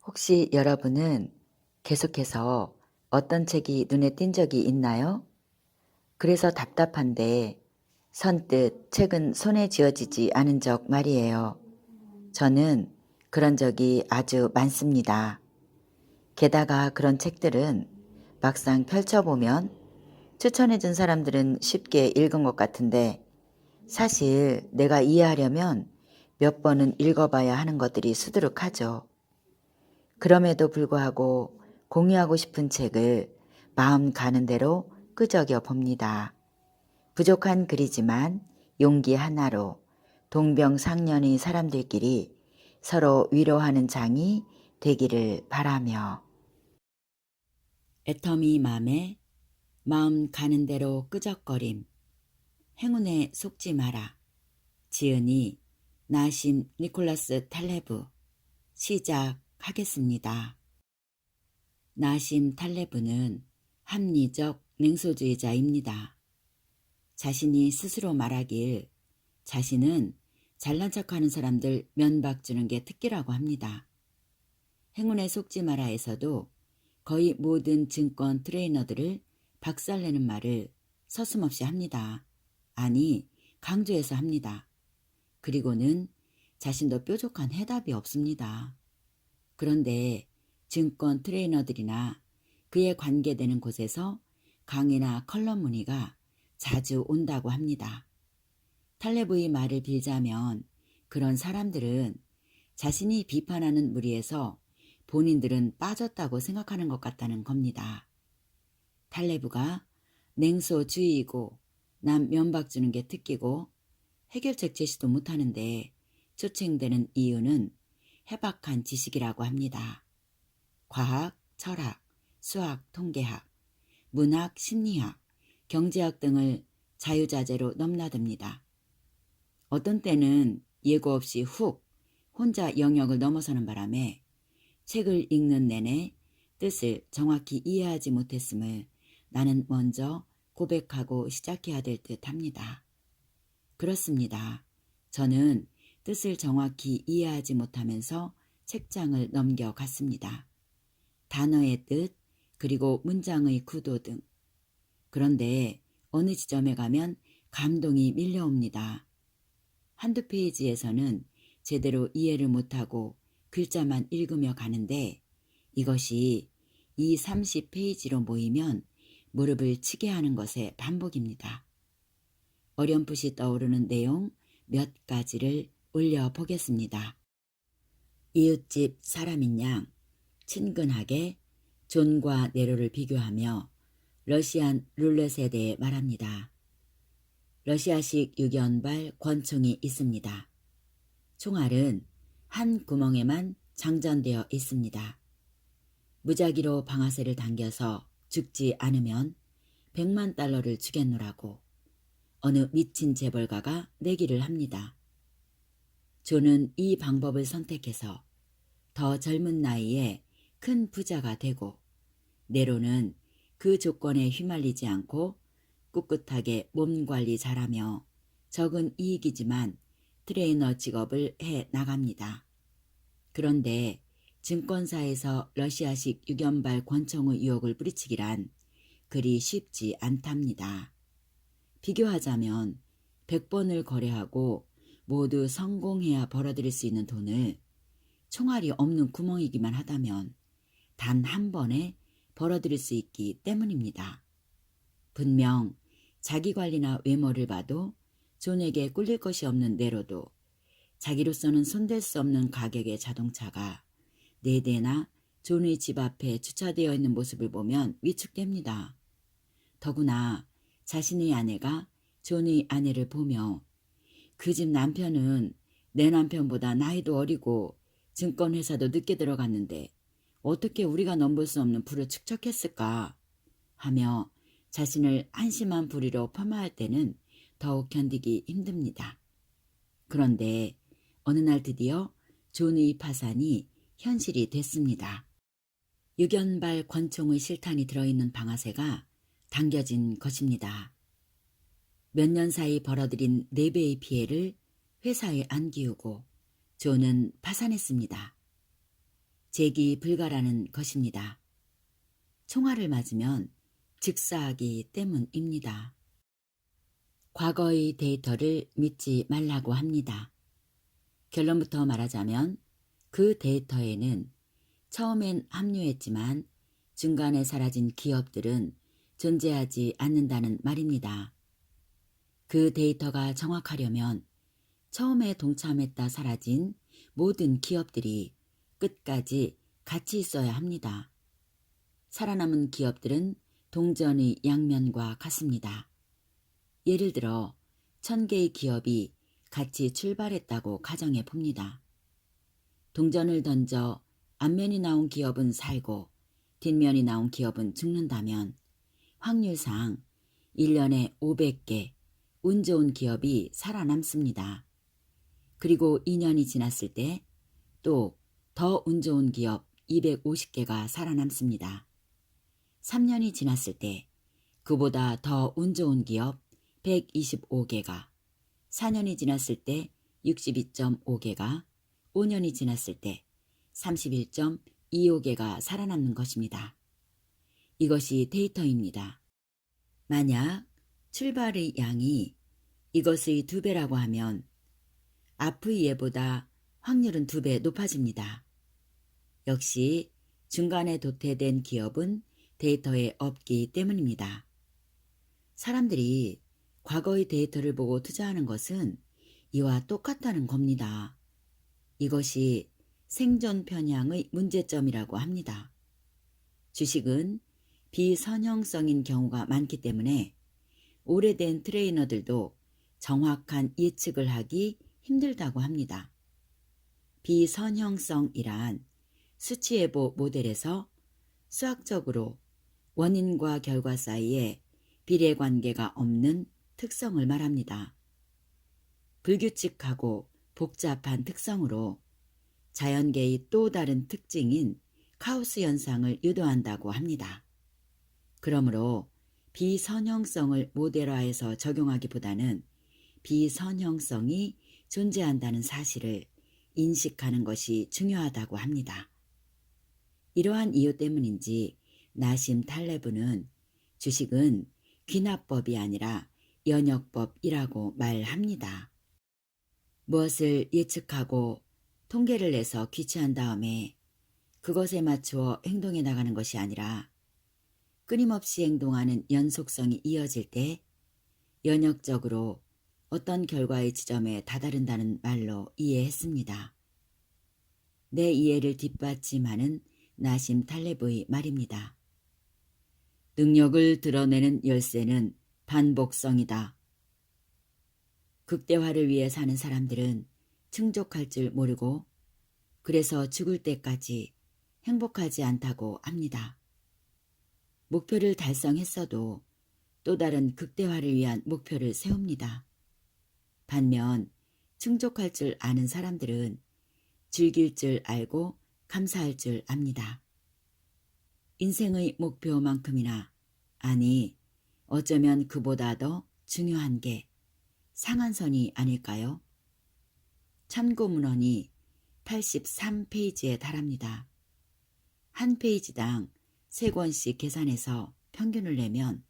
혹시 여러분은 계속해서 어떤 책이 눈에 띈 적이 있나요? 그래서 답답한데 선뜻 책은 손에 쥐어지지 않은 적 말이에요. 저는 그런 적이 아주 많습니다. 게다가 그런 책들은 막상 펼쳐보면 추천해준 사람들은 쉽게 읽은 것 같은데 사실 내가 이해하려면 몇 번은 읽어봐야 하는 것들이 수두룩하죠. 그럼에도 불구하고 공유하고 싶은 책을 마음 가는 대로 끄적여 봅니다. 부족한 글이지만 용기 하나로 동병상련의 사람들끼리 서로 위로하는 장이 되기를 바라며. 애터미 맘에 마음 가는 대로 끄적거림. 행운에 속지 마라. 지은이 나심 니콜라스 탈레브. 시작하겠습니다. 나심 탈레브는 합리적 냉소주의자입니다. 자신이 스스로 말하길 자신은 잘난 척하는 사람들 면박 주는 게 특기라고 합니다. 행운에 속지 마라에서도 거의 모든 증권 트레이너들을 박살내는 말을 서슴없이 합니다. 아니, 강조해서 합니다. 그리고는 자신도 뾰족한 해답이 없습니다. 그런데 증권 트레이너들이나 그에 관계되는 곳에서 강의나 컬럼 문의가 자주 온다고 합니다. 탈레브의 말을 빌자면 그런 사람들은 자신이 비판하는 무리에서 본인들은 빠졌다고 생각하는 것 같다는 겁니다. 탈레브가 냉소주의이고 남 면박 주는 게 특기고 해결책 제시도 못하는데 초청되는 이유는 해박한 지식이라고 합니다. 과학, 철학, 수학, 통계학, 문학, 심리학, 경제학 등을 자유자재로 넘나듭니다. 어떤 때는 예고 없이 훅 혼자 영역을 넘어서는 바람에 책을 읽는 내내 뜻을 정확히 이해하지 못했음을 나는 먼저 고백하고 시작해야 될 듯 합니다. 그렇습니다. 저는 뜻을 정확히 이해하지 못하면서 책장을 넘겨갔습니다. 단어의 뜻, 그리고 문장의 구도 등. 그런데 어느 지점에 가면 감동이 밀려옵니다. 한두 페이지에서는 제대로 이해를 못하고 글자만 읽으며 가는데 이것이 30페이지로 모이면 무릎을 치게 하는 것의 반복입니다. 어렴풋이 떠오르는 내용 몇 가지를 올려보겠습니다. 이웃집 사람인 양 친근하게 존과 네로를 비교하며 러시안 룰렛에 대해 말합니다. 러시아식 유견발 권총이 있습니다. 총알은 한 구멍에만 장전되어 있습니다. 무작위로 방아쇠를 당겨서 죽지 않으면 100만 달러를 주겠노라고 어느 미친 재벌가가 내기를 합니다. 존은 이 방법을 선택해서 더 젊은 나이에 큰 부자가 되고 네로는 그 조건에 휘말리지 않고 꿋꿋하게 몸 관리 잘하며 적은 이익이지만 트레이너 직업을 해 나갑니다. 그런데 증권사에서 러시아식 유견발 권총의 유혹을 뿌리치기란 그리 쉽지 않답니다. 비교하자면 100번을 거래하고 모두 성공해야 벌어들일 수 있는 돈을 총알이 없는 구멍이기만 하다면 단 한 번에 벌어들일 수 있기 때문입니다. 분명 자기관리나 외모를 봐도 존에게 꿀릴 것이 없는 네로도 자기로서는 손댈 수 없는 가격의 자동차가 4대나 존의 집 앞에 주차되어 있는 모습을 보면 위축됩니다. 더구나 자신의 아내가 존의 아내를 보며 그 집 남편은 내 남편보다 나이도 어리고 증권회사도 늦게 들어갔는데 어떻게 우리가 넘볼 수 없는 부를 축적했을까 하며 자신을 한심한 부리로 폄하할 때는 더욱 견디기 힘듭니다. 그런데 어느 날 드디어 존의 파산이 현실이 됐습니다. 유견발 권총의 실탄이 들어있는 방아쇠가 당겨진 것입니다. 몇 년 사이 벌어들인 4배의 피해를 회사에 안기우고 존은 파산했습니다. 재기 불가라는 것입니다. 총알을 맞으면 즉사하기 때문입니다. 과거의 데이터를 믿지 말라고 합니다. 결론부터 말하자면 그 데이터에는 처음엔 합류했지만 중간에 사라진 기업들은 존재하지 않는다는 말입니다. 그 데이터가 정확하려면 처음에 동참했다 사라진 모든 기업들이 끝까지 같이 있어야 합니다. 살아남은 기업들은 동전의 양면과 같습니다. 예를 들어 1000개의 기업이 같이 출발했다고 가정해 봅니다. 동전을 던져 앞면이 나온 기업은 살고 뒷면이 나온 기업은 죽는다면 확률상 1년에 500개 운 좋은 기업이 살아남습니다. 그리고 2년이 지났을 때 또 더 운 좋은 기업 250개가 살아남습니다. 3년이 지났을 때 그보다 더 운 좋은 기업 125개가, 4년이 지났을 때 62.5개가, 5년이 지났을 때 31.25개가 살아남는 것입니다. 이것이 데이터입니다. 만약 출발의 양이 이것의 2배라고 하면 앞의 예보다 확률은 2배 높아집니다. 역시 중간에 도태된 기업은 데이터에 없기 때문입니다. 사람들이 과거의 데이터를 보고 투자하는 것은 이와 똑같다는 겁니다. 이것이 생존 편향의 문제점이라고 합니다. 주식은 비선형성인 경우가 많기 때문에 오래된 트레이너들도 정확한 예측을 하기 힘들다고 합니다. 비선형성이란 수치예보 모델에서 수학적으로 원인과 결과 사이에 비례관계가 없는 특성을 말합니다. 불규칙하고 복잡한 특성으로 자연계의 또 다른 특징인 카오스 현상을 유도한다고 합니다. 그러므로 비선형성을 모델화해서 적용하기보다는 비선형성이 존재한다는 사실을 인식하는 것이 중요하다고 합니다. 이러한 이유 때문인지 나심 탈레브는 주식은 귀납법이 아니라 연역법이라고 말합니다. 무엇을 예측하고 통계를 내서 귀취한 다음에 그것에 맞추어 행동해 나가는 것이 아니라 끊임없이 행동하는 연속성이 이어질 때 연역적으로 어떤 결과의 지점에 다다른다는 말로 이해했습니다. 내 이해를 뒷받침하는 나심 탈레브의 말입니다. 능력을 드러내는 열쇠는 반복성이다. 극대화를 위해 사는 사람들은 충족할 줄 모르고 그래서 죽을 때까지 행복하지 않다고 합니다. 목표를 달성했어도 또 다른 극대화를 위한 목표를 세웁니다. 반면 충족할 줄 아는 사람들은 즐길 줄 알고 감사할 줄 압니다. 인생의 목표만큼이나, 아니 어쩌면 그보다 더 중요한 게 상한선이 아닐까요? 참고문헌이 83페이지에 달합니다. 한 페이지당 3권씩 계산해서 평균을 내면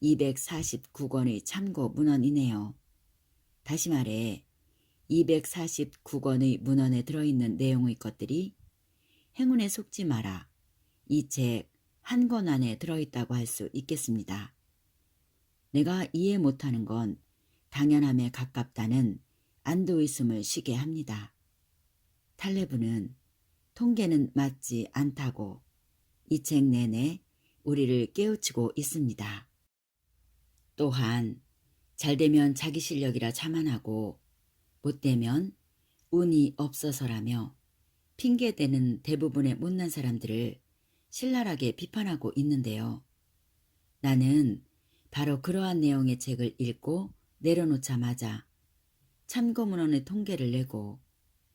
249권의 참고 문헌이네요. 다시 말해 249권의 문헌에 들어있는 내용의 것들이 행운에 속지 마라, 이 책 한 권 안에 들어있다고 할 수 있겠습니다. 내가 이해 못하는 건 당연함에 가깝다는 안도의숨을 쉬게 합니다. 탈레브는 통계는 맞지 않다고 이 책 내내 우리를 깨우치고 있습니다. 또한 잘되면 자기 실력이라 자만하고 못되면 운이 없어서라며 핑계대는 대부분의 못난 사람들을 신랄하게 비판하고 있는데요. 나는 바로 그러한 내용의 책을 읽고 내려놓자마자 참고문헌의 통계를 내고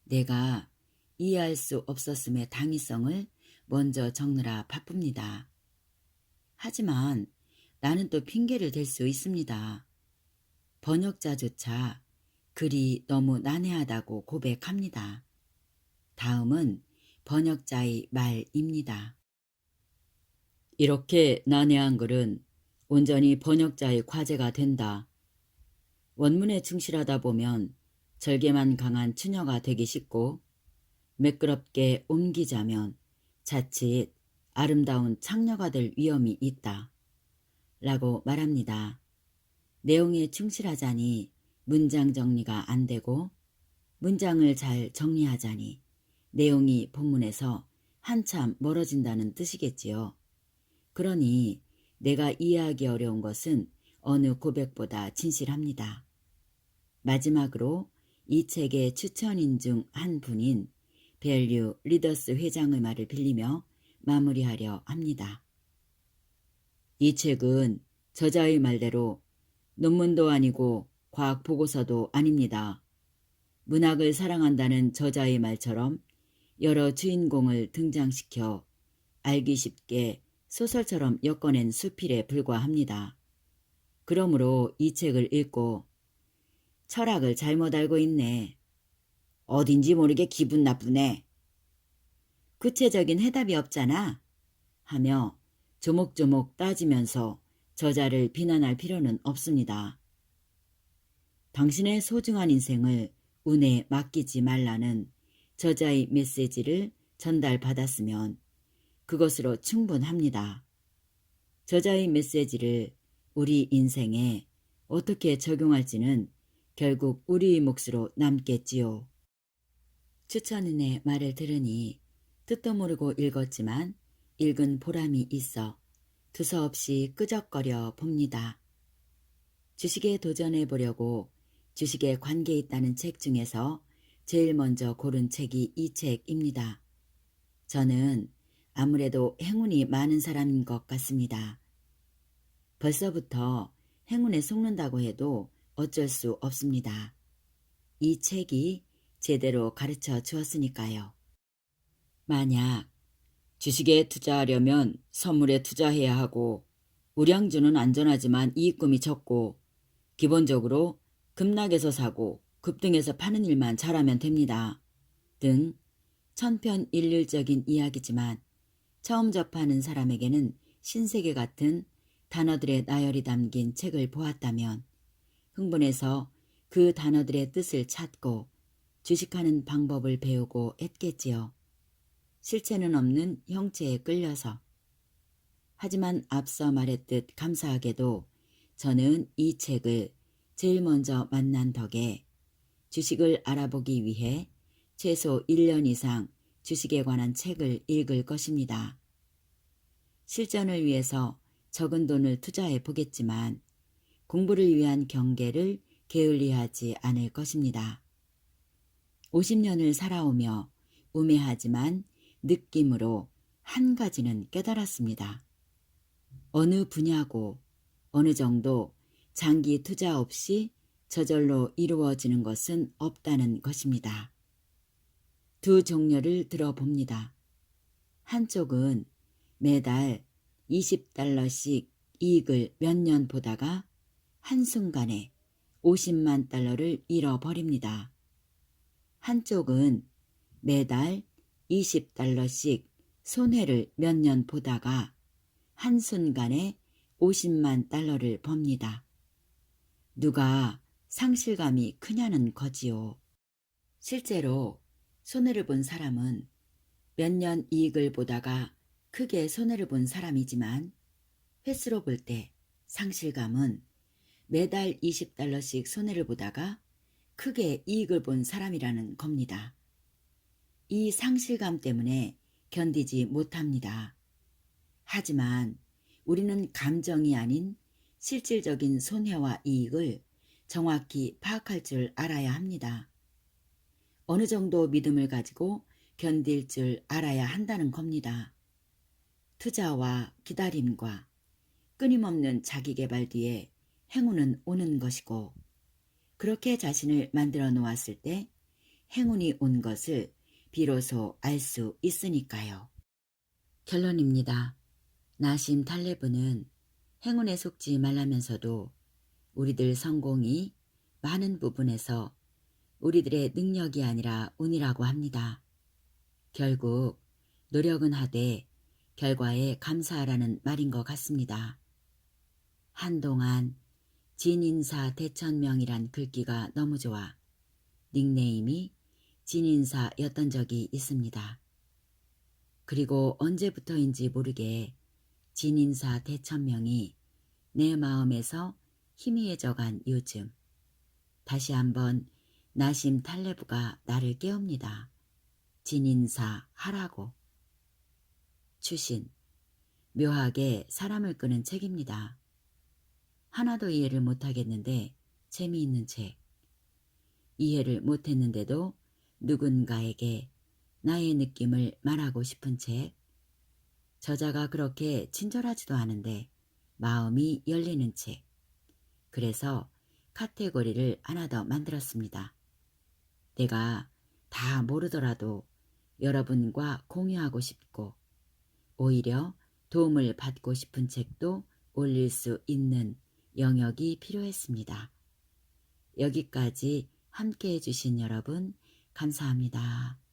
내가 이해할 수 없었음의 당위성을 먼저 적느라 바쁩니다. 하지만 나는 또 핑계를 댈 수 있습니다. 번역자조차 글이 너무 난해하다고 고백합니다. 다음은 번역자의 말입니다. 이렇게 난해한 글은 온전히 번역자의 과제가 된다. 원문에 충실하다 보면 절개만 강한 추녀가 되기 쉽고 매끄럽게 옮기자면 자칫 아름다운 창녀가 될 위험이 있다. 라고 말합니다. 내용에 충실하자니 문장 정리가 안 되고 문장을 잘 정리하자니 내용이 본문에서 한참 멀어진다는 뜻이겠지요. 그러니 내가 이해하기 어려운 것은 어느 고백보다 진실합니다. 마지막으로 이 책의 추천인 중 한 분인 밸류 리더스 회장의 말을 빌리며 마무리하려 합니다. 이 책은 저자의 말대로 논문도 아니고 과학 보고서도 아닙니다. 문학을 사랑한다는 저자의 말처럼 여러 주인공을 등장시켜 알기 쉽게 소설처럼 엮어낸 수필에 불과합니다. 그러므로 이 책을 읽고 철학을 잘못 알고 있네. 어딘지 모르게 기분 나쁘네. 구체적인 해답이 없잖아. 하며 조목조목 따지면서 저자를 비난할 필요는 없습니다. 당신의 소중한 인생을 운에 맡기지 말라는 저자의 메시지를 전달받았으면 그것으로 충분합니다. 저자의 메시지를 우리 인생에 어떻게 적용할지는 결국 우리의 몫으로 남겠지요. 추천인의 말을 들으니 뜻도 모르고 읽었지만 읽은 보람이 있어 두서없이 끄적거려 봅니다. 주식에 도전해 보려고 주식에 관계 있다는 책 중에서 제일 먼저 고른 책이 이 책입니다. 저는 아무래도 행운이 많은 사람인 것 같습니다. 벌써부터 행운에 속는다고 해도 어쩔 수 없습니다. 이 책이 제대로 가르쳐 주었으니까요. 만약 주식에 투자하려면 선물에 투자해야 하고 우량주는 안전하지만 이익금이 적고 기본적으로 급락에서 사고 급등해서 파는 일만 잘하면 됩니다. 등 천편일률적인 이야기지만 처음 접하는 사람에게는 신세계 같은 단어들의 나열이 담긴 책을 보았다면 흥분해서 그 단어들의 뜻을 찾고 주식하는 방법을 배우고 했겠지요. 실체는 없는 형체에 끌려서. 하지만 앞서 말했듯 감사하게도 저는 이 책을 제일 먼저 만난 덕에 주식을 알아보기 위해 최소 1년 이상 주식에 관한 책을 읽을 것입니다. 실전을 위해서 적은 돈을 투자해 보겠지만 공부를 위한 경계를 게을리하지 않을 것입니다. 50년을 살아오며 우매하지만 느낌으로 한 가지는 깨달았습니다. 어느 분야고 어느 정도 장기 투자 없이 저절로 이루어지는 것은 없다는 것입니다. 두 종류를 들어봅니다. 한쪽은 매달 20달러씩 이익을 몇 년 보다가 한순간에 50만 달러를 잃어버립니다. 한쪽은 매달 20달러씩 손해를 몇 년 보다가 한순간에 50만 달러를 법니다. 누가 상실감이 크냐는 거지요. 실제로 손해를 본 사람은 몇 년 이익을 보다가 크게 손해를 본 사람이지만 횟수로 볼 때 상실감은 매달 20달러씩 손해를 보다가 크게 이익을 본 사람이라는 겁니다. 이 상실감 때문에 견디지 못합니다. 하지만 우리는 감정이 아닌 실질적인 손해와 이익을 정확히 파악할 줄 알아야 합니다. 어느 정도 믿음을 가지고 견딜 줄 알아야 한다는 겁니다. 투자와 기다림과 끊임없는 자기개발 뒤에 행운은 오는 것이고 그렇게 자신을 만들어 놓았을 때 행운이 온 것을 비로소 알 수 있으니까요. 결론입니다. 나심 탈레브는 행운에 속지 말라면서도 우리들 성공이 많은 부분에서 우리들의 능력이 아니라 운이라고 합니다. 결국 노력은 하되 결과에 감사하라는 말인 것 같습니다. 한동안 진인사 대천명이란 글귀가 너무 좋아 닉네임이 진인사였던 적이 있습니다. 그리고 언제부터인지 모르게 진인사 대천명이 내 마음에서 희미해져간 요즘 다시 한번 나심 탈레브가 나를 깨웁니다. 진인사 하라고. 추신, 묘하게 사람을 끄는 책입니다. 하나도 이해를 못하겠는데 재미있는 책. 이해를 못했는데도 누군가에게 나의 느낌을 말하고 싶은 책. 저자가 그렇게 친절하지도 않은데 마음이 열리는 책. 그래서 카테고리를 하나 더 만들었습니다. 내가 다 모르더라도 여러분과 공유하고 싶고 오히려 도움을 받고 싶은 책도 올릴 수 있는 영역이 필요했습니다. 여기까지 함께 해주신 여러분 감사합니다.